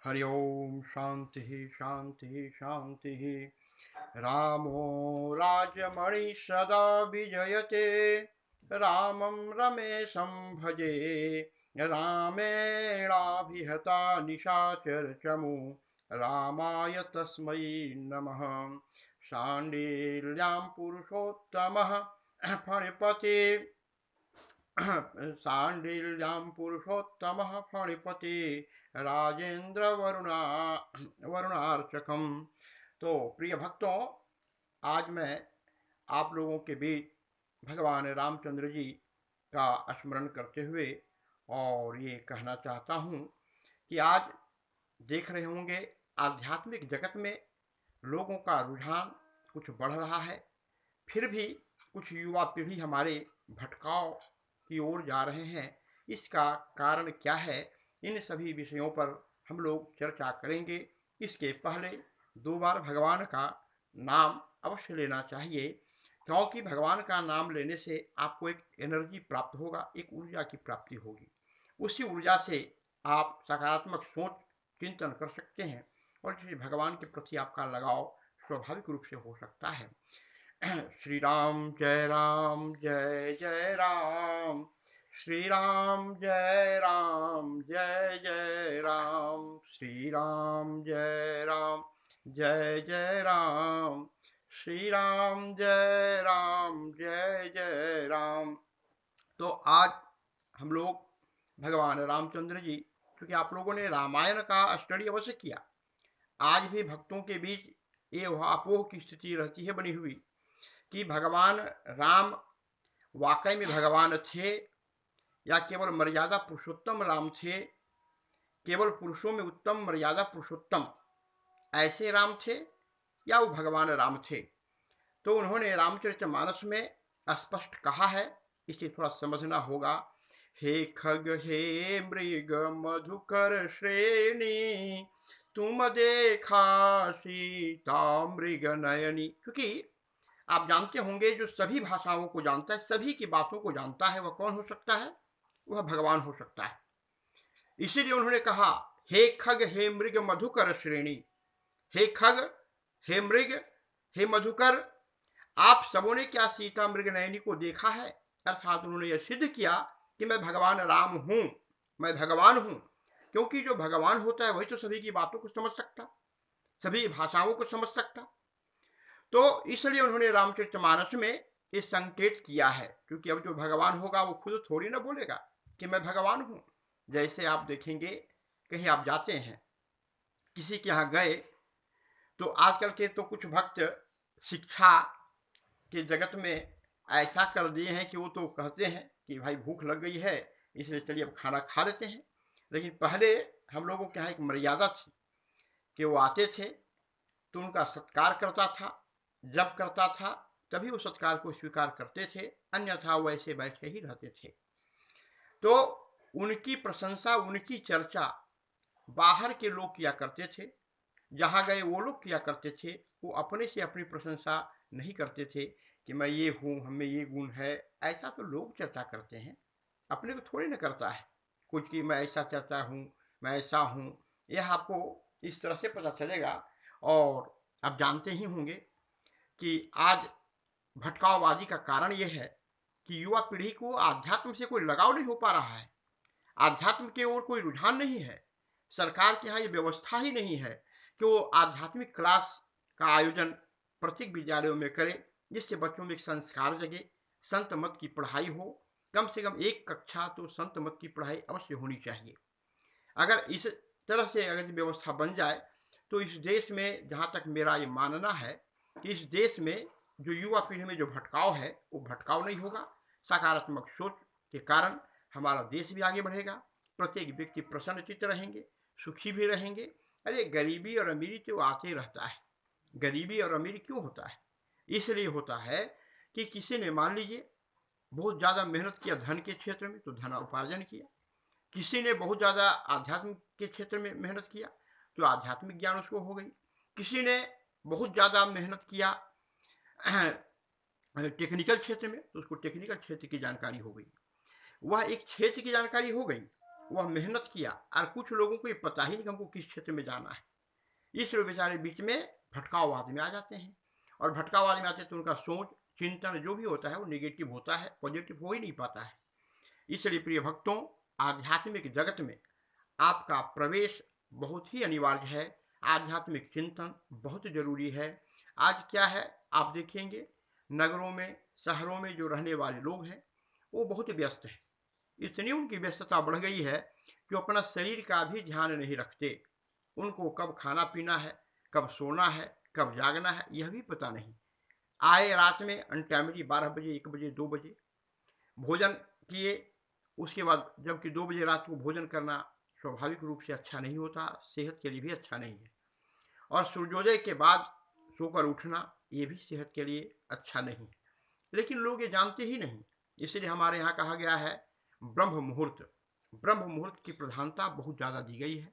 हरि ओम शांति शांति शांति। रामो राजमणि सदा विजयते, रामं रमेशं भजे। रामेणाभिहता निशाचरचमु, रामाय तस्मै नमः। शाण्डिल्यां पुरुषोत्तमः फणिपते, शाण्डिल्यां पुरुषोत्तमः फणिपते, राजेंद्र वरुणार्चकम। तो प्रिय भक्तों, आज मैं आप लोगों के बीच भगवान रामचंद्र जी का स्मरण करते हुए और ये कहना चाहता हूँ कि आज देख रहे होंगे आध्यात्मिक जगत में लोगों का रुझान कुछ बढ़ रहा है, फिर भी कुछ युवा पीढ़ी हमारे भटकाव की ओर जा रहे हैं। इसका कारण क्या है, इन सभी विषयों पर हम लोग चर्चा करेंगे। इसके पहले 2 बार भगवान का नाम अवश्य लेना चाहिए, क्योंकि भगवान का नाम लेने से आपको एक एनर्जी प्राप्त होगा, एक ऊर्जा की प्राप्ति होगी। उसी ऊर्जा से आप सकारात्मक सोच चिंतन कर सकते हैं और भगवान के प्रति आपका लगाव स्वाभाविक रूप से हो सकता है। श्री राम जय राम जय जय राम, श्री राम जय राम जय जय राम, श्री राम जय राम जय जय राम, श्री राम जय राम जय जय राम। तो आज हम लोग भगवान रामचंद्र जी, क्योंकि आप लोगों ने रामायण का स्टडी अवश्य किया, आज भी भक्तों के बीच ये अपोह की स्थिति रहती है बनी हुई कि भगवान राम वाकई में भगवान थे या केवल मर्यादा पुरुषोत्तम राम थे, केवल पुरुषों में उत्तम मर्यादा पुरुषोत्तम ऐसे राम थे या वो भगवान राम थे। तो उन्होंने रामचरितमानस में स्पष्ट कहा है, इसे थोड़ा समझना होगा। हे खग हे मृग मधुकर श्रेणी, तुम देखा सीता मृग नयनी। क्योंकि आप जानते होंगे जो सभी भाषाओं को जानता है, सभी की बातों को जानता है, वह कौन हो सकता है? वह भगवान हो सकता है। इसीलिए उन्होंने कहा हे खग हे मृग मधुकर श्रेणी। हे खग, हे मृग, हे मधुकर, आप सबों ने क्या सीता मृग नयनी को देखा है? अर्थात उन्होंने यह सिद्ध किया कि मैं भगवान राम हूं, मैं भगवान हूं। क्योंकि जो भगवान होता है वही तो सभी की बातों को समझ सकता, सभी भाषाओं को समझ सकता। तो इसलिए उन्होंने रामचरितमानस में ये संकेत किया है, क्योंकि अब जो भगवान होगा वो खुद थोड़ी ना बोलेगा कि मैं भगवान हूं। जैसे आप देखेंगे, कहीं आप जाते हैं, किसी के यहाँ गए, तो आजकल के तो कुछ भक्त शिक्षा के जगत में ऐसा कर दिए हैं कि वो तो कहते हैं कि भाई भूख लग गई है, इसलिए चलिए अब खाना खा लेते हैं। लेकिन पहले हम लोगों के यहाँ एक मर्यादा थी कि वो आते थे तो उनका सत्कार करता था, जब करता था तभी वो सत्कार को स्वीकार करते थे, अन्यथा वो ऐसे बैठे ही रहते थे। तो उनकी प्रशंसा, उनकी चर्चा बाहर के लोग किया करते थे, जहां गए वो लोग किया करते थे। वो अपने से अपनी प्रशंसा नहीं करते थे कि मैं ये हूँ, हमें ये गुण है। ऐसा तो लोग चर्चा करते हैं, अपने को थोड़ी ना करता है कुछ कि मैं ऐसा चर्चा हूँ, मैं ऐसा हूँ। यह आपको इस तरह से पता चलेगा। और आप जानते ही होंगे कि आज भटकावबाजी का कारण यह है कि युवा पीढ़ी को आध्यात्म से कोई लगाव नहीं हो पा रहा है, आध्यात्म की ओर कोई रुझान नहीं है। सरकार के यहाँ ये व्यवस्था ही नहीं है कि वो आध्यात्मिक क्लास का आयोजन प्रत्येक विद्यालयों में करे, जिससे बच्चों में एक संस्कार जगे, संत मत की पढ़ाई हो। कम से कम एक कक्षा तो संत मत की पढ़ाई अवश्य होनी चाहिए। अगर इस तरह से अगर व्यवस्था बन जाए तो इस देश में, जहाँ तक मेरा ये मानना है कि इस देश में जो युवा पीढ़ी में जो भटकाव है वो भटकाव नहीं होगा। सकारात्मक सोच के कारण हमारा देश भी आगे बढ़ेगा, प्रत्येक व्यक्ति प्रसन्नचित्त रहेंगे, सुखी भी रहेंगे। अरे गरीबी और अमीरी तो आते रहता है। गरीबी और अमीरी क्यों होता है? इसलिए होता है कि किसी ने मान लीजिए बहुत ज़्यादा मेहनत किया धन के क्षेत्र में तो धन उपार्जन किया, किसी ने बहुत ज़्यादा आध्यात्म के क्षेत्र में मेहनत किया तो आध्यात्मिक ज्ञान उसको हो गई, किसी ने बहुत ज़्यादा मेहनत किया टेक्निकल क्षेत्र में तो उसको टेक्निकल क्षेत्र की जानकारी हो गई। वह एक क्षेत्र की जानकारी हो गई, वह मेहनत किया, और कुछ लोगों को ये पता ही नहीं कि हमको किस क्षेत्र में जाना है, इसलिए बेचारे बीच में भटकाववाद में आ जाते हैं। और भटकाववाद में आते हैं तो उनका सोच चिंतन जो भी होता है वो निगेटिव होता है, पॉजिटिव हो ही नहीं पाता है। इसलिए प्रिय भक्तों, आध्यात्मिक जगत में आपका प्रवेश बहुत ही अनिवार्य है। आध्यात्मिक चिंतन बहुत जरूरी है। आज क्या है, आप देखेंगे नगरों में, शहरों में जो रहने वाले लोग हैं वो बहुत व्यस्त हैं। इतनी उनकी व्यस्तता बढ़ गई है कि अपना शरीर का भी ध्यान नहीं रखते। उनको कब खाना पीना है, कब सोना है, कब जागना है, यह भी पता नहीं। आए रात में अनटाइमली 12 बजे, 1 बजे, 2 बजे भोजन किए, उसके बाद जबकि 2 बजे रात को भोजन करना स्वाभाविक रूप से अच्छा नहीं होता, सेहत के लिए भी अच्छा नहीं है। और सूर्योदय के बाद सोकर उठना ये भी सेहत के लिए अच्छा नहीं। लेकिन लोग ये जानते ही नहीं। इसलिए हमारे यहाँ कहा गया है ब्रह्म मुहूर्त, ब्रह्म मुहूर्त की प्रधानता बहुत ज़्यादा दी गई है।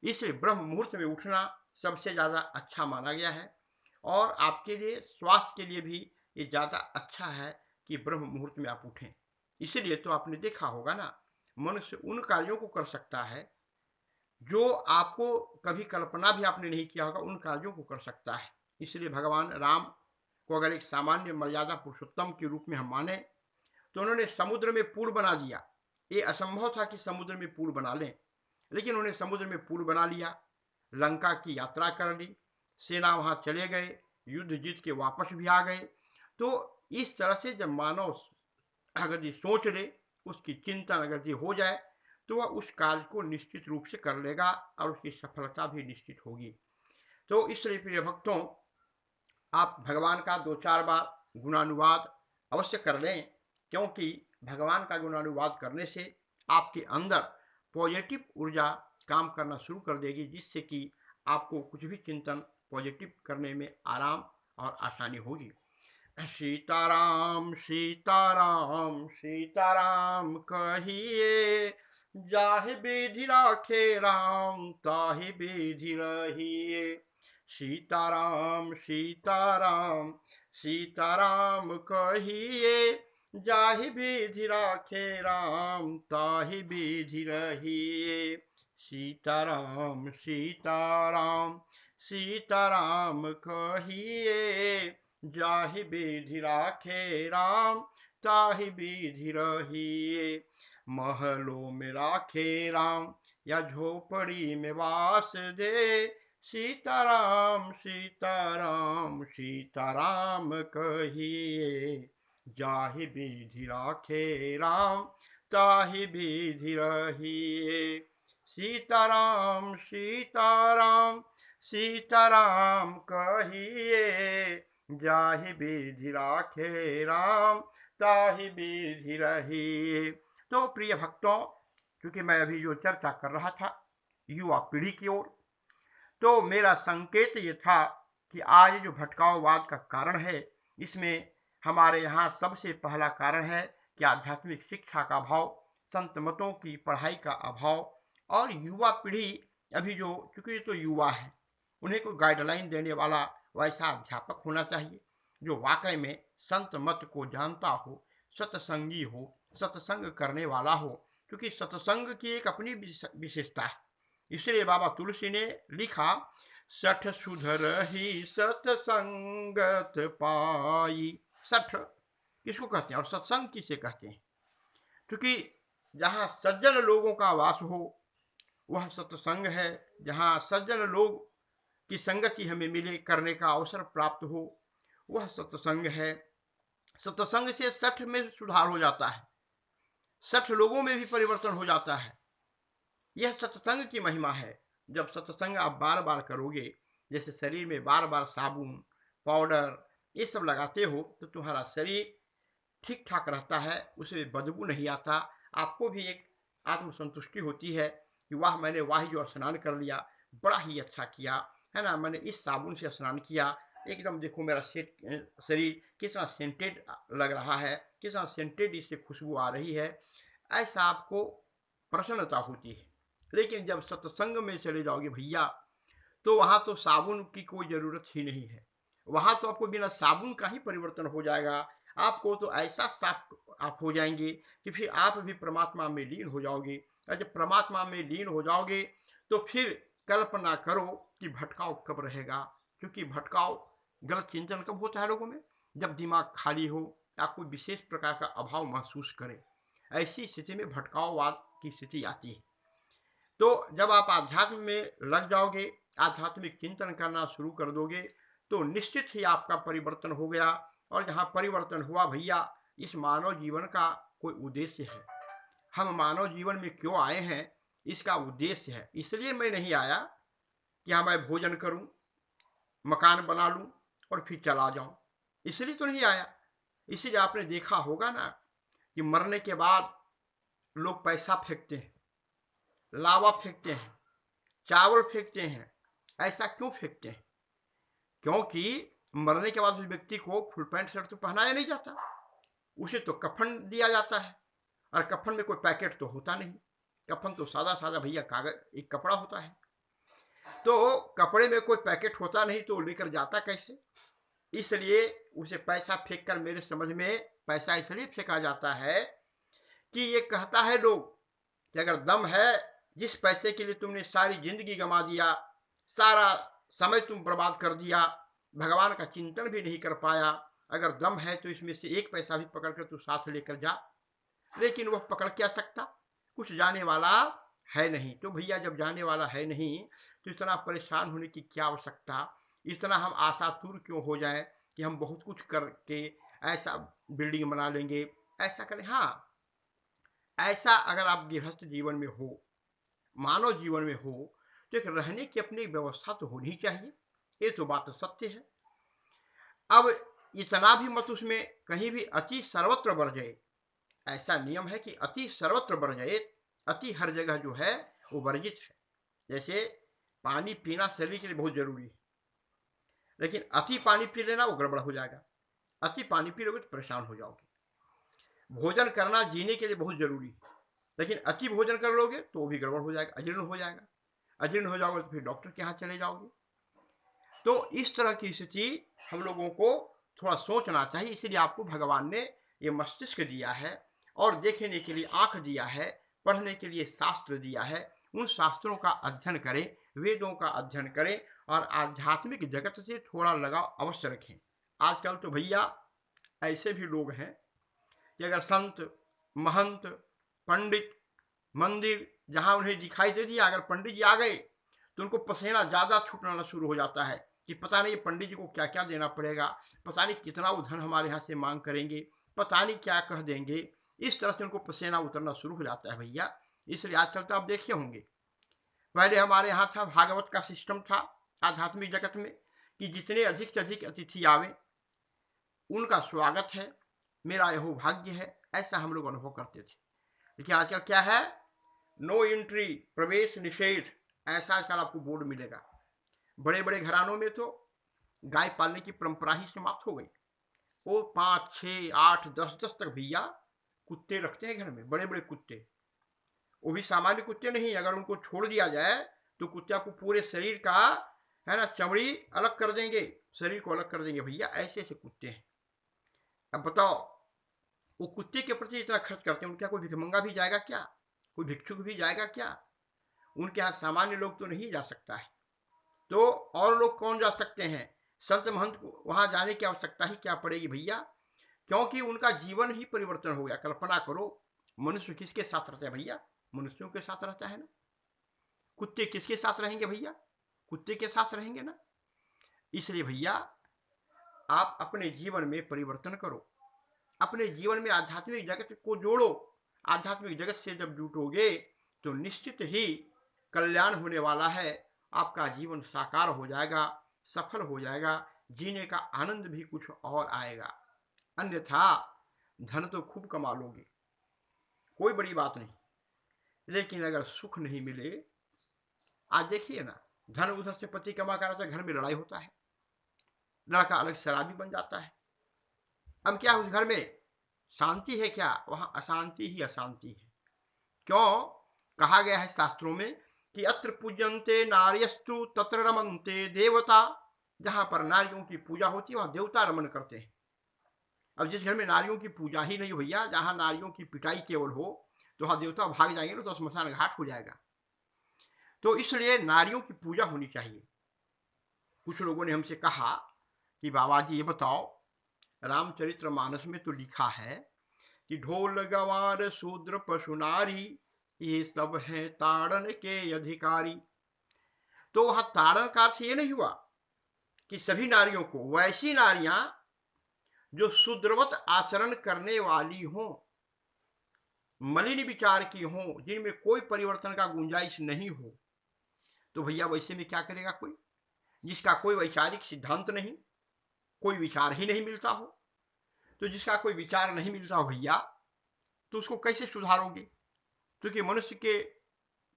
इसलिए ब्रह्म मुहूर्त में उठना सबसे ज़्यादा अच्छा माना गया है। और आपके लिए, स्वास्थ्य के लिए भी ये ज़्यादा अच्छा है कि ब्रह्म मुहूर्त में आप उठें। इसीलिए तो आपने देखा होगा ना, मनुष्य उन कार्यों को कर सकता है जो आपको कभी कल्पना भी आपने नहीं किया होगा, उन कार्यों को कर सकता है। इसलिए भगवान राम को अगर एक सामान्य मर्यादा पुरुषोत्तम के रूप में हम माने तो उन्होंने समुद्र में पुल बना दिया। ये असंभव था कि समुद्र में पुल बना लें, लेकिन उन्होंने समुद्र में पुल बना लिया, लंका की यात्रा कर ली, सेना वहां चले गए, युद्ध जीत के वापस भी आ गए। तो इस तरह से जब मानव अगर ये सोच ले, उसकी चिंतन अगर ये हो जाए, तो वह उस कार्य को निश्चित रूप से कर लेगा और उसकी सफलता भी निश्चित होगी। तो इसलिए प्रिय भक्तों, आप भगवान का 2-4 बार गुणानुवाद अवश्य कर लें, क्योंकि भगवान का गुणानुवाद करने से आपके अंदर पॉजिटिव ऊर्जा काम करना शुरू कर देगी, जिससे कि आपको कुछ भी चिंतन पॉजिटिव करने में आराम और आसानी होगी। सीताराम सीताराम सीताराम कहिए, जाहि विधि राखे राम ताहि विधि रहिए। सीताराम सीताराम सीताराम कहिए, जाहि विधि राखे राम ताहि विधि रहिए। सीताराम सीताराम सीताराम कहिए, जाहि विधि राखे राम ताहि विधि रहिए। महलों में राखे राम या झोपड़ी में वास दे, सीताराम सीताराम सीताराम कहिए, जाहि विधि राखे राम ताहि विधि रहिए। सीताराम सीताराम सीताराम कहिए, जाहि विधि राखे राम ताहि विधि रहिए। तो प्रिय भक्तों, क्योंकि मैं अभी जो चर्चा कर रहा था युवा पीढ़ी की ओर, तो मेरा संकेत ये था कि आज जो भटकाववाद का कारण है, इसमें हमारे यहाँ सबसे पहला कारण है कि आध्यात्मिक शिक्षा का अभाव, संत मतों की पढ़ाई का अभाव, और युवा पीढ़ी अभी जो, चूंकि ये तो युवा है, उन्हें कोई गाइडलाइन देने वाला वैसा अध्यापक होना चाहिए जो वाकई में संत मत को जानता हो, सत्संगी हो, सत्संग करने वाला हो, क्योंकि सत्संग की एक अपनी विशेषता है। इसलिए बाबा तुलसी ने लिखा, सठ सुधर ही सत्संगत पाई। सठ किसको कहते हैं और सत्संग किसे कहते हैं? क्योंकि जहाँ सज्जन लोगों का वास हो वह सत्संग है। जहाँ सज्जन लोग की संगति हमें मिले, करने का अवसर प्राप्त हो, वह सत्संग है। सत्संग से 60 में सुधार हो जाता है, 60 लोगों में भी परिवर्तन हो जाता है। यह सत्संग की महिमा है। जब सत्संग आप बार बार करोगे, जैसे शरीर में बार बार साबुन, पाउडर ये सब लगाते हो, तो तुम्हारा शरीर ठीक ठाक रहता है, उसमें बदबू नहीं आता। आपको भी एक आत्मसंतुष्टि होती है कि वाह, मैंने वाह जो स्नान कर लिया, बड़ा ही अच्छा किया, है ना, मैंने इस साबुन से स्नान किया, एकदम देखो मेरा शरीर कितना सेंटेड लग रहा है, कितना सेंटेड इससे खुशबू आ रही है, ऐसा आपको प्रसन्नता होती है। लेकिन जब सत्संग में चले जाओगे भैया, तो वहाँ तो साबुन की कोई ज़रूरत ही नहीं है। वहाँ तो आपको बिना साबुन का ही परिवर्तन हो जाएगा। आपको तो ऐसा साफ आप हो जाएंगे कि फिर आप भी परमात्मा में लीन हो जाओगे। और जब परमात्मा में लीन हो जाओगे तो फिर कल्पना करो कि भटकाव कब रहेगा। क्योंकि भटकाव, गलत चिंतन कब होता है लोगों में? जब दिमाग खाली हो या कोई विशेष प्रकार का अभाव महसूस करे, ऐसी स्थिति में भटकाववाद की स्थिति आती है। तो जब आप आध्यात्म में लग जाओगे, आध्यात्मिक चिंतन करना शुरू कर दोगे, तो निश्चित ही आपका परिवर्तन हो गया। और जहाँ परिवर्तन हुआ भैया, इस मानव जीवन का कोई उद्देश्य है। हम मानव जीवन में क्यों आए हैं, इसका उद्देश्य है। इसलिए मैं नहीं आया कि हाँ मैं भोजन करूं, मकान बना लूं और फिर चला जाऊं, इसलिए तो नहीं आया। इसलिए आपने देखा होगा ना कि मरने के बाद लोग पैसा फेंकते हैं, लावा फेंकते हैं, चावल फेंकते हैं। ऐसा क्यों फेंकते हैं? क्योंकि मरने के बाद उस व्यक्ति को फुल पैंट शर्ट तो पहनाया नहीं जाता, उसे तो कफन दिया जाता है। और कफन में कोई पैकेट तो होता नहीं, कफन तो सादा सादा भैया कागज, एक कपड़ा होता है। तो कपड़े में कोई पैकेट होता नहीं तो लेकर जाता कैसे? इसलिए उसे पैसा फेंक कर, मेरे समझ में पैसा इसलिए फेंका जाता है कि ये कहता है लोग कि अगर दम है, जिस पैसे के लिए तुमने सारी जिंदगी गंवा दिया, सारा समय तुम बर्बाद कर दिया, भगवान का चिंतन भी नहीं कर पाया, अगर दम है तो इसमें से एक पैसा भी पकड़ कर तू साथ लेकर जा। लेकिन वह पकड़ क्या सकता? कुछ जाने वाला है नहीं। तो भैया जब जाने वाला है नहीं तो इतना परेशान होने की क्या आवश्यकता? इतना हम आशातुर क्यों हो जाए कि हम बहुत कुछ करके ऐसा बिल्डिंग बना लेंगे, ऐसा करें? हाँ, ऐसा अगर आप गृहस्थ जीवन में हो, मानव जीवन में हो, तो एक रहने की अपनी व्यवस्था तो होनी चाहिए। ये तो बात सत्य है। अब इतना भी मत उसमें कहीं भी अति सर्वत्र बढ़ जाए। ऐसा नियम है कि अति सर्वत्र बढ़ जाए, अति हर जगह जो है वो वर्जित है। जैसे पानी पीना शरीर के लिए बहुत जरूरी है, लेकिन अति पानी पी लेना वो गड़बड़ हो जाएगा। अति पानी पी लोगे तो परेशान हो जाओगे। भोजन करना जीने के लिए बहुत जरूरी है, लेकिन अति भोजन कर लोगे तो वो भी गड़बड़ हो जाएगा, अजीर्ण हो जाएगा। अजीर्ण हो जाओगे तो फिर डॉक्टर के यहाँ चले जाओगे। तो इस तरह की स्थिति हम लोगों को थोड़ा सोचना चाहिए। इसलिए आपको भगवान ने ये मस्तिष्क दिया है और देखने के लिए आंख दिया है, पढ़ने के लिए शास्त्र दिया है। उन शास्त्रों का अध्ययन करें, वेदों का अध्ययन करें और आध्यात्मिक जगत से थोड़ा लगाव अवश्य रखें। आजकल तो भैया ऐसे भी लोग हैं कि अगर संत, महंत, पंडित, मंदिर जहां उन्हें दिखाई दे दिया, अगर पंडित जी आ गए तो उनको पसीना ज्यादा छूटना शुरू हो जाता है कि पता नहीं पंडित जी को क्या क्या देना पड़ेगा, पता नहीं कितना उधन हमारे यहाँ से मांग करेंगे, पता नहीं क्या कह देंगे। इस तरह से उनको पसीना उतरना शुरू हो जाता है भैया। इसलिए आजकल तो आप देखे होंगे, पहले हमारे यहाँ था भागवत का सिस्टम था आध्यात्मिक जगत में कि जितने अधिक से अधिक अतिथि आवे उनका स्वागत है, मेरा यह भाग्य है, ऐसा हम लोग अनुभव करते थे। लेकिन आजकल क्या है? नो एंट्री, प्रवेश निषेध, ऐसा आजकल आपको बोर्ड मिलेगा। बड़े बड़े घरानों में तो गाय पालने की परंपरा ही समाप्त हो गई। वो 5, 6, 8, 10 तक भैया कुत्ते रखते हैं घर में, बड़े बड़े कुत्ते। वो भी सामान्य कुत्ते नहीं, अगर उनको छोड़ दिया जाए तो कुत्ते को पूरे शरीर का है ना चमड़ी अलग कर देंगे, शरीर को अलग कर देंगे भैया, ऐसे ऐसे कुत्ते हैं। अब बताओ, वो कुत्ते के प्रति इतना खर्च करते हैं, उनके कोई भिखमंगा भी जाएगा क्या? कोई भिक्षुक भी जाएगा क्या? उनके यहाँ सामान्य लोग तो नहीं जा सकता है, तो और लोग कौन जा सकते हैं? संत महंत को वहां जाने की आवश्यकता ही क्या पड़ेगी भैया, क्योंकि उनका जीवन ही परिवर्तन हो गया। कल्पना करो, मनुष्य किसके साथ रहता है भैया? मनुष्यों के साथ रहता है ना। कुत्ते किसके साथ रहेंगे भैया? कुत्ते के साथ रहेंगे ना। इसलिए भैया आप अपने जीवन में परिवर्तन करो, अपने जीवन में आध्यात्मिक जगत को जोड़ो। आध्यात्मिक जगत से जब जुटोगे तो निश्चित ही कल्याण होने वाला है, आपका जीवन साकार हो जाएगा, सफल हो जाएगा, जीने का आनंद भी कुछ और आएगा। अन्यथा धन तो खूब कमा लोगे, कोई बड़ी बात नहीं, लेकिन अगर सुख नहीं मिले, आज देखिए ना, धन उधर से पति कमा कर आता है, घर में लड़ाई होता है, लड़का अलग शराबी बन जाता है। अब क्या उस घर में शांति है क्या? वहां अशांति ही अशांति है। क्यों? कहा गया है शास्त्रों में कि अत्र पूज्यन्ते नार्यस्तु तत्र रमन्ते देवता। जहां पर नारियों की पूजा होती है वहां देवता रमन करते हैं। अब जिस घर में नारियों की पूजा ही नहीं हो भैया, जहां नारियों की पिटाई केवल हो, तो वहाँ देवता भाग जाएंगे तो स्मशान घाट हो जाएगा। तो इसलिए नारियों की पूजा होनी चाहिए। कुछ लोगों ने हमसे कहा कि बाबा जी ये बताओ, रामचरितमानस में तो लिखा है कि ढोल गंवार शूद्र पशु नारी ये सब हैं ताड़न के अधिकारी। तो वहां ताड़न का अर्थ ये नहीं हुआ कि सभी नारियों को, वैसी नारियां जो शूद्रवत आचरण करने वाली हों, मलिन विचार की हों, जिनमें कोई परिवर्तन का गुंजाइश नहीं हो, तो भैया वैसे में क्या करेगा कोई, जिसका कोई वैचारिक सिद्धांत नहीं, कोई विचार ही नहीं मिलता हो। तो जिसका कोई विचार नहीं मिलता हो भैया, तो उसको कैसे सुधारोगे? क्योंकि मनुष्य के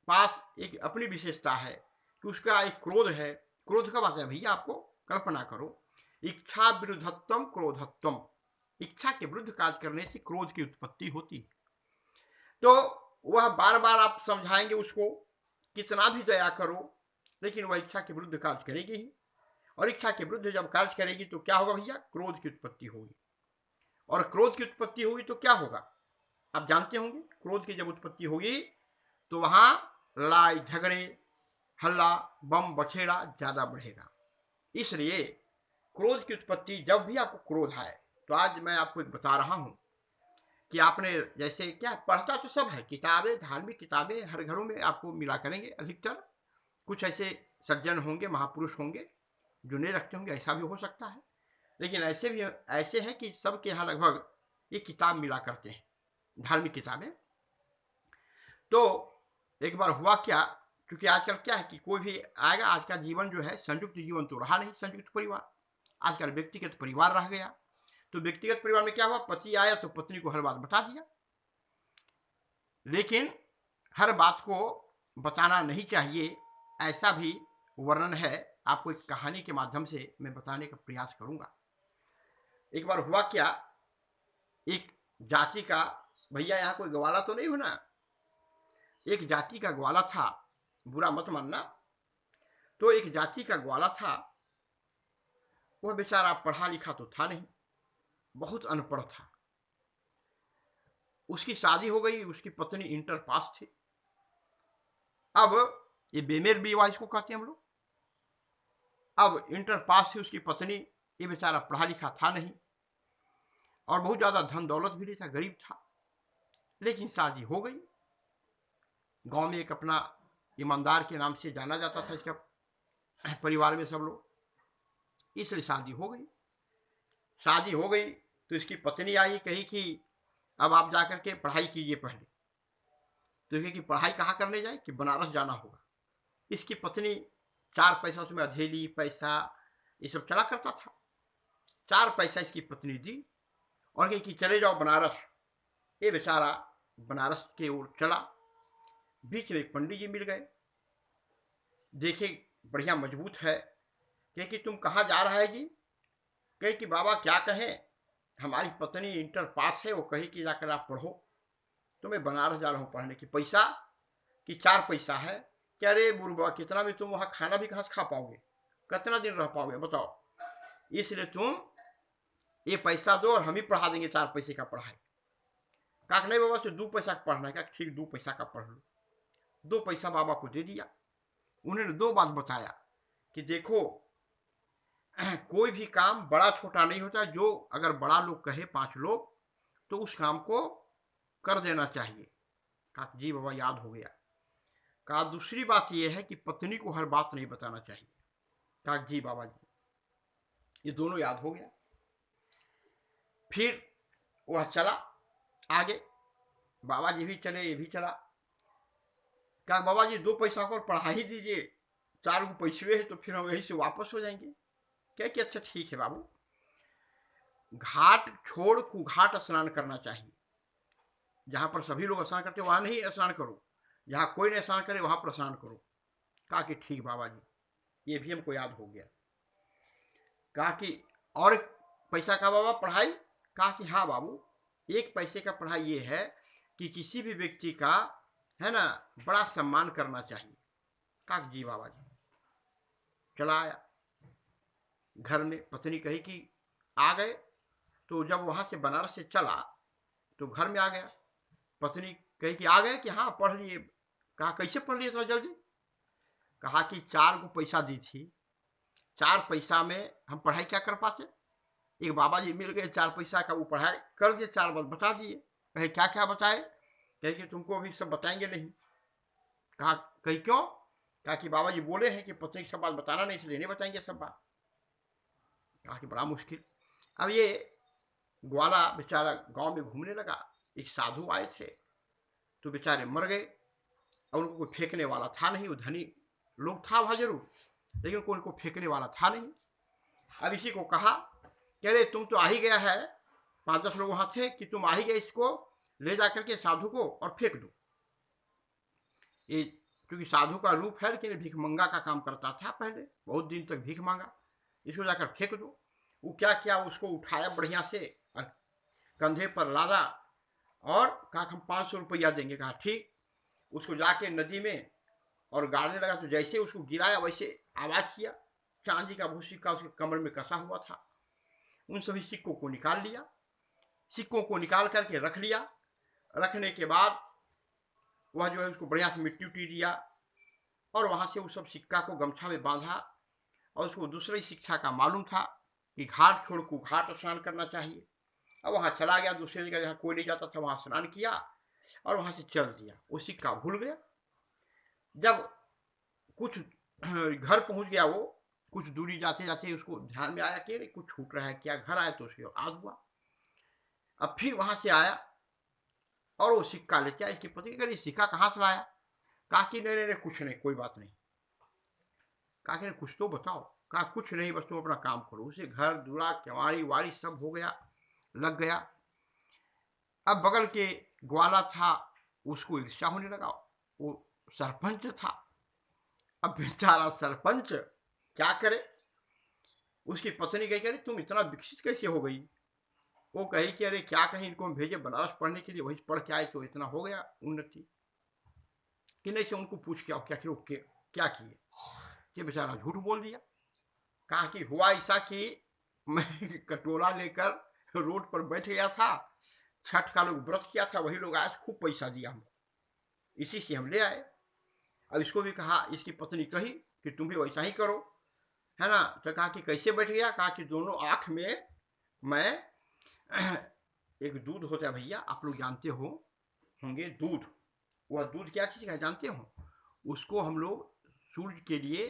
पास एक अपनी विशेषता है कि उसका एक क्रोध है। क्रोध कब आता है भैया? आपको कल्पना करो, इच्छा विरुद्धत्वम क्रोधत्वम, इच्छा के विरुद्ध कार्य करने से क्रोध की उत्पत्ति होती। तो वह बार बार आप समझाएंगे उसको, कितना भी दया करो, लेकिन वह इच्छा के विरुद्ध कार्य करेगी ही। और इच्छा के विरुद्ध जब कार्य करेगी तो क्या होगा भैया? क्रोध की उत्पत्ति होगी। और क्रोध की उत्पत्ति होगी तो क्या होगा? आप जानते होंगे, क्रोध की जब उत्पत्ति होगी तो वहां लड़ाई झगड़े, हल्ला, बम बछेड़ा ज्यादा बढ़ेगा। इसलिए क्रोध की उत्पत्ति, जब भी आपको क्रोध आए, तो आज मैं आपको एक बता रहा हूं कि आपने जैसे क्या पढ़ता तो सब है, किताबें, धार्मिक किताबें हर घरों में आपको मिला करेंगे अधिकतर। कुछ ऐसे सज्जन होंगे, महापुरुष होंगे जो नहीं रखते होंगे, ऐसा भी हो सकता है। लेकिन ऐसे भी ऐसे हैं कि सबके यहाँ लगभग एक किताब मिला करते हैं, धार्मिक किताबें। तो एक बार हुआ क्या, क्योंकि आजकल क्या है कि कोई भी आएगा, आज का जीवन जो है संयुक्त जीवन तो रहा नहीं, संयुक्त परिवार, आजकल व्यक्तिगत परिवार रह गया। तो व्यक्तिगत परिवार में क्या हुआ, पति आया तो पत्नी को हर बात बता दिया। लेकिन हर बात को बताना नहीं चाहिए, ऐसा भी वर्णन है। आपको एक कहानी के माध्यम से मैं बताने का प्रयास करूंगा। एक बार हुआ क्या, एक जाति का, भैया यहाँ कोई ग्वाला तो नहीं होना, एक जाति का ग्वाला था, बुरा मत मानना। तो एक जाति का ग्वाला था, वह बेचारा पढ़ा लिखा तो था नहीं, बहुत अनपढ़ था। उसकी शादी हो गई, उसकी पत्नी इंटर पास थी। अब ये बेमेल विवाह इसको कहते हैं हम लोग। अब इंटर पास थी उसकी पत्नी, ये बेचारा पढ़ा लिखा था नहीं और बहुत ज्यादा धन दौलत भी नहीं था, गरीब था। लेकिन शादी हो गई। गांव में एक अपना ईमानदार के नाम से जाना जाता था इसका परिवार में सब लोग, इसलिए शादी हो गई। शादी हो गई तो इसकी पत्नी आई, कही कि अब आप जाकर के पढ़ाई कीजिए पहले। तो कही कि पढ़ाई कहाँ करने जाए, कि बनारस जाना होगा। इसकी पत्नी चार पैसा, उसमें अधेली पैसा ये सब चला करता था, चार पैसा इसकी पत्नी दी और कही कि चले जाओ बनारस। ये बेचारा बनारस के ओर चला। बीच में एक पंडित जी मिल गए, देखे बढ़िया मजबूत है। कहे कि तुम कहाँ जा रहा है जी? कहे कि बाबा क्या कहें, हमारी पत्नी इंटर पास है, वो कही कि जाकर आप पढ़ो। तो मैं बनारस जा रहा हूँ पढ़ने। की पैसा, कि चार पैसा है। क्या रे बुरबा, कितना भी तुम वहाँ खाना भी कहाँ से खा पाओगे, कितना दिन रह पाओगे बताओ? इसलिए तुम ये पैसा दो और हम ही पढ़ा देंगे चार पैसे का पढ़ाई। कहा नहीं बाबा, तो दो पैसा का पढ़ना है। क्या ठीक, दो पैसा का पढ़ लो। दो पैसा बाबा को दे दिया। उन्होंने दो बात बताया कि देखो, कोई भी काम बड़ा छोटा नहीं होता। जो अगर बड़ा लोग कहे, पांच लोग, तो उस काम को कर देना चाहिए। कहा जी बाबा, याद हो गया। कहा दूसरी बात यह है कि पत्नी को हर बात नहीं बताना चाहिए। कहा जी बाबा जी, ये दोनों याद हो गया। फिर वह चला आगे, बाबा जी भी चले, ये भी चला। कहा बाबा जी, दो पैसा को पढ़ा ही दीजिए, चार को पैसे है तो फिर हम यहीं से वापस हो जाएंगे। क्या कि अच्छा ठीक है बाबू। घाट छोड़ कुघाट स्नान करना चाहिए। जहां पर सभी लोग स्नान करते वहां नहीं स्नान करो, जहां कोई नहीं स्नान करे वहां पर स्नान करो। कहा कि ठीक बाबा जी, ये भी हमको याद हो गया। कहा कि और पैसा का बाबा पढ़ाई? कहा कि हाँ बाबू, एक पैसे का पढ़ाई ये है कि किसी भी व्यक्ति का, है ना, बड़ा सम्मान करना चाहिए। कहा जी बाबा जी। चला आया घर में। पत्नी कही कि आ गए। तो जब वहां से बनारस से चला तो घर में आ गया। पत्नी कही कि आ गए कि हाँ पढ़ लिए। कहा कैसे पढ़ लिए इतना जल्दी? कहा कि 4 को पैसा दी थी, 4 पैसा में हम पढ़ाई क्या कर पाते? एक बाबा जी मिल गए 4 पैसा का, वो पढ़ाई कर दिए, 4 बात बता दिए। कहे क्या क्या बताए? कहे कि तुमको अभी सब बताएंगे नहीं। कहा कही क्यों? कहा कि बाबा जी बोले हैं कि पत्नी की सब बात बताना नहीं, इसलिए नहीं बताएंगे सब बात। कहा कि बड़ा मुश्किल। अब ये ग्वाला बेचारा गांव में घूमने लगा। एक साधु आए थे तो बेचारे मर गए, और उनको कोई फेंकने वाला था नहीं। वो धनी लोग था वहां जरूर, लेकिन कोई उनको फेंकने वाला था नहीं। अब इसी को कहा कि अरे तुम तो आ ही गया है, 5-10 लोग वहां थे कि तुम आ ही गए, इसको ले जाकर के साधु को और फेंक दो। ये क्योंकि साधु का रूप है, लेकिन भीख मंगा का काम करता था पहले, बहुत दिन तक भीख मांगा। इसको जाकर फेंक दो। वो क्या किया, उसको उठाया बढ़िया से और कंधे पर लादा और कहा हम 500 रुपया देंगे। कहा ठीक। उसको जाके नदी में और गाड़ने लगा, तो जैसे उसको गिराया वैसे आवाज किया। चांदी का वो सिक्का उसके कमर में कसा हुआ था। उन सभी सिक्कों को निकाल लिया, सिक्कों को निकाल करके रख लिया। रखने के बाद वह जो है उसको बढ़िया से मिट्टी उट्टी दिया, और वहां से उस सब सिक्का को गमछा में बांधा। और उसको दूसरी शिक्षा का मालूम था कि घाट छोड़ को घाट स्नान करना चाहिए। अब वहां चला गया, दूसरी जगह जहाँ कोई नहीं जाता था वहां स्नान किया और वहां से चल दिया। वो सिक्का भूल गया। जब कुछ घर पहुंच गया, वो कुछ दूरी जाते जाते उसको ध्यान में आया कि कुछ छूट रहा है क्या। घर आया तो उसके याद हुआ। अब फिर वहां से आया और वो सिक्का लेके आया। इसके पति कह सिक्का कहाँ से लाया? कहा कि नहीं नहीं कुछ नहीं, कोई बात नहीं। कहा कि कुछ तो बताओ। कहा कुछ नहीं, बस तुम अपना काम करो। उसे घर दूरा केवाड़ी वाड़ी सब हो गया, लग गया। अब बगल के ग्वाला था, उसको ईर्ष्या होने लगा। वो सरपंच था। अब बेचारा सरपंच क्या करे? उसकी पत्नी कही अरे तुम इतना विकसित कैसे हो गई? वो कही कि अरे क्या कहीं इनको हम भेजे बनारस पढ़ने के लिए, वही पढ़ के आए तो इतना हो गया उन्नति। कि नहीं से उनको पूछ के आओ क्या किए। ये बेचारा झूठ बोल दिया। कहा कि हुआ ऐसा कि मैं कटोरा लेकर रोड पर बैठ गया था, छठ का लोग व्रत किया था, वही लोग आए, खूब पैसा दिया हमको, इसी से हम ले आए। अब इसको भी कहा, इसकी पत्नी कही कि तुम भी वैसा ही करो, है ना। तो कहा कि कैसे बैठ गया? कहा कि दोनों आंख में मैं एक दूध होता है भैया, आप लोग जानते हो होंगे दूध। वह दूध क्या चीज है जानते हो? उसको हम लोग सूर्य के लिए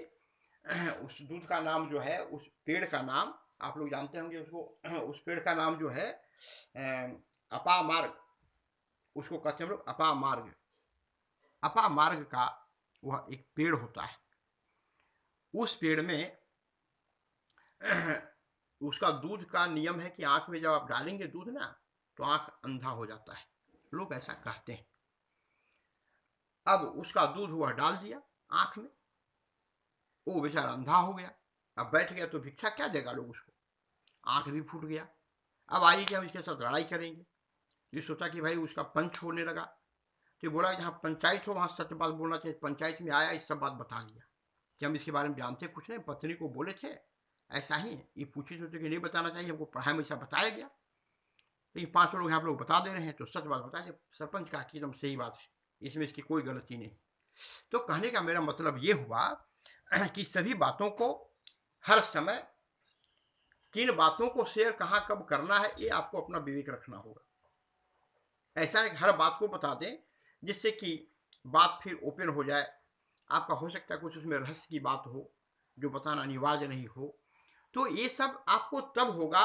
उस दूध का नाम जो है, उस पेड़ का नाम आप लोग जानते होंगे उसको। उस पेड़ का नाम जो है अपामार्ग, उसको कहते हैं हम लोग अपामार्ग। अपामार्ग का वह एक पेड़ होता है। उस पेड़ में उसका दूध का नियम है कि आंख में जब आप डालेंगे दूध ना, तो आंख अंधा हो जाता है, लोग ऐसा कहते हैं। अब उसका दूध हुआ डाल दिया आंख में, वो बेचारा अंधा हो गया। अब बैठ गया तो भिक्षा क्या देगा लोग उसको, आंख भी फूट गया। अब आइए कि हम इसके साथ लड़ाई करेंगे। ये सोचा कि भाई उसका पंच होने लगा, तो बोला जहाँ पंचायत हो वहाँ सत्य बात बोलना चाहिए। पंचायत में आया, इस सब बात बता दिया कि हम इसके बारे में जानते कुछ नहीं, पत्नी को बोले थे ऐसा ही। ये पूछी सोचे कि नहीं बताना चाहिए, हमको पढ़ाई में ऐसा बताया गया, लेकिन 5 लोग यहाँ लोग बता दे रहे हैं तो सच बात बताया। सरपंच का एकदम सही बात है, इसमें इसकी कोई गलती नहीं। तो कहने का मेरा मतलब ये हुआ कि सभी बातों को हर समय, किन बातों को शेयर कहाँ कब करना है, ये आपको अपना विवेक रखना होगा। ऐसा नहीं हर बात को बता दें जिससे कि बात फिर ओपन हो जाए। आपका हो सकता है कुछ उसमें रहस्य की बात हो जो बताना अनिवार्य नहीं हो। तो ये सब आपको तब होगा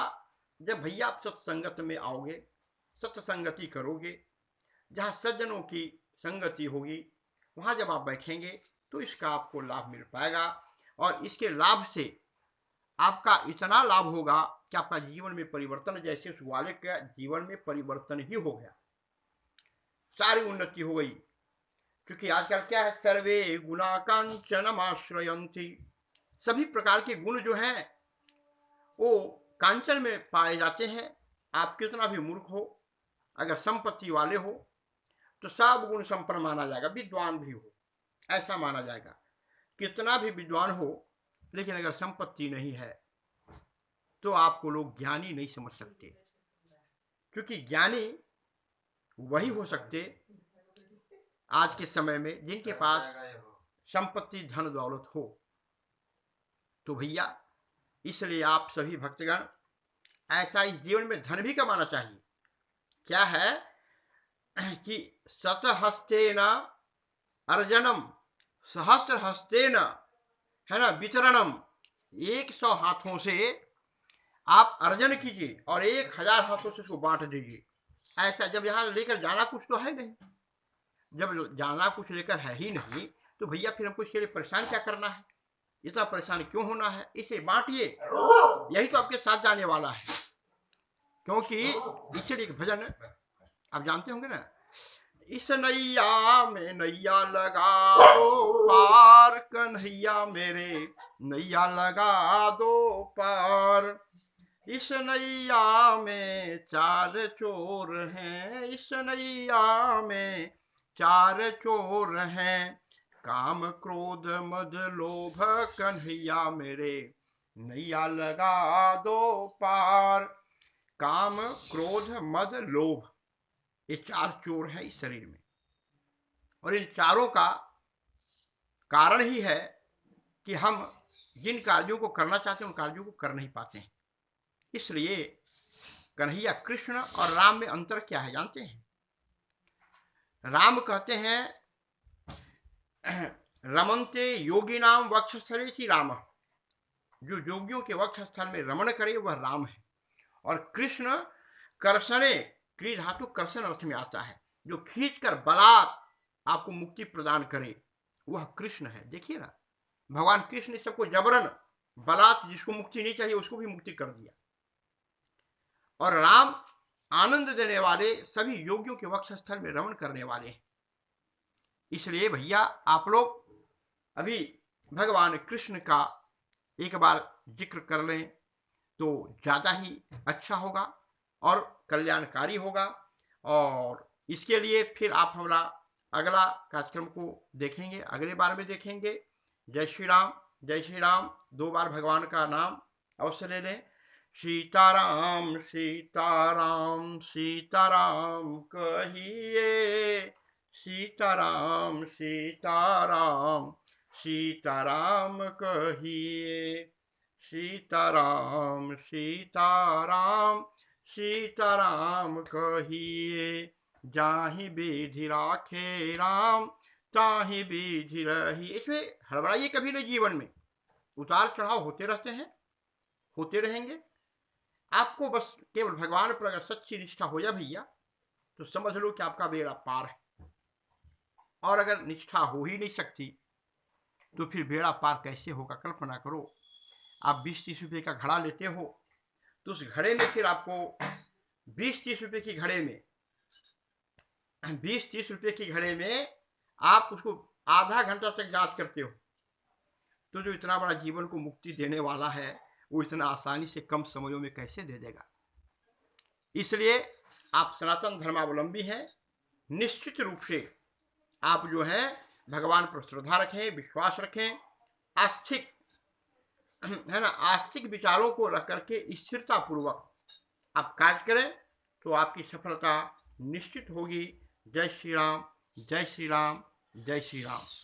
जब भैया आप सत्संगत में आओगे, सत्संगति करोगे, जहाँ सज्जनों की संगति होगी, वहाँ जब आप बैठेंगे तो इसका आपको लाभ मिल पाएगा। और इसके लाभ से आपका इतना लाभ होगा कि आपका जीवन में परिवर्तन, जैसे उस वाले के जीवन में परिवर्तन ही हो गया, सारी उन्नति हो गई। क्योंकि आजकल क्या है, सर्वे गुणा कांचनमाश्रयन्ति, सभी प्रकार के गुण जो हैं वो कांचन में पाए जाते हैं। आप कितना भी मूर्ख हो, अगर संपत्ति वाले हो तो सब गुण संपन्न माना जाएगा, विद्वान भी हो ऐसा माना जाएगा। कितना भी विद्वान हो, लेकिन अगर संपत्ति नहीं है तो आपको लोग ज्ञानी नहीं समझ सकते। क्योंकि ज्ञानी वही हो सकते आज के समय में जिनके पास संपत्ति धन दौलत हो। तो भैया इसलिए आप सभी भक्तगण ऐसा इस जीवन में धन भी कमाना चाहिए। क्या है कि शतहस्तेन अर्जनम सहस्त्र हस्तेन, है ना, वितरणम, 100 हाथों से आप अर्जन कीजिए और 1000 हाथों से उसको बांट दीजिए। ऐसा जब यहाँ लेकर जाना कुछ तो है नहीं, जब जाना कुछ लेकर है ही नहीं तो भैया फिर हमको इसके लिए परेशान क्या करना है, इतना परेशान क्यों होना है। इसे बांटिए, यही तो आपके साथ जाने वाला है। क्योंकि इसलिए एक भजन आप जानते होंगे ना, इस नैया में नैया लगा दो पार, कन्हैया मेरे नैया लगा दो पार। इस नैया में 4 चोर हैं, इस नैया में 4 चोर हैं, काम क्रोध मद लोभ, कन्हैया मेरे नैया लगा दो पार। काम क्रोध मद लोभ, ये 4 चोर हैं इस शरीर में, और इन चारों का कारण ही है कि हम जिन कार्यों को करना चाहते हैं उन कार्यों को कर नहीं पाते हैं। इसलिए कन्हैया कृष्ण और राम में अंतर क्या है जानते हैं? राम कहते हैं रमन्ते योगी नाम वक्षस्थले श्री राम, जो योगियों के वक्ष स्थल में रमण करे वह राम है। और कृष्ण कर्षणे, क्री धातु कर्षण अर्थ में आता है, जो खींचकर बलात् आपको मुक्ति प्रदान करे वह कृष्ण है। देखिए ना, भगवान कृष्ण ने सबको जबरन बलात्, जिसको मुक्ति नहीं चाहिए उसको भी मुक्ति कर दिया। और राम आनंद देने वाले, सभी योगियों के वक्ष स्थल में रमण करने वाले हैं। इसलिए भैया आप लोग अभी भगवान कृष्ण का एक बार जिक्र कर लें तो ज़्यादा ही अच्छा होगा और कल्याणकारी होगा। और इसके लिए फिर आप हमारा अगला कार्यक्रम को देखेंगे, अगले बार में देखेंगे। जय श्री राम, जय श्री राम। 2 बार भगवान का नाम अवश्य ले लें। सीताराम सीताराम सीताराम कहिए, सीताराम सीताराम सीताराम कहिए, सीताराम सीताराम सीताराम कहिए। जाहि विधि राखे राम, ताहि विधि रही। इसमें हड़बड़ाइए कभी नहीं, जीवन में उतार चढ़ाव होते रहते हैं, होते रहेंगे। आपको बस केवल भगवान पर अगर सच्ची निष्ठा हो जाए भैया तो समझ लो कि आपका बेड़ा पार है। और अगर निष्ठा हो ही नहीं सकती तो फिर बेड़ा पार कैसे होगा? कल्पना करो, आप 20-30 रुपये का घड़ा लेते हो तो उस घड़े में फिर आपको 20-30 रुपये की घड़े में 20-30 रुपये की घड़े में आप उसको आधा घंटा तक जांच करते हो, तो जो इतना बड़ा जीवन को मुक्ति देने वाला है वो इतना आसानी से कम समयों में कैसे दे देगा? इसलिए आप सनातन धर्मावलंबी हैं, निश्चित रूप से आप जो है भगवान पर श्रद्धा रखें, विश्वास रखें, आस्तिक, है ना, आस्तिक विचारों को रख करके स्थिरता पूर्वक आप कार्य करें तो आपकी सफलता निश्चित होगी। जय श्री राम, जय श्री राम, जय श्री राम।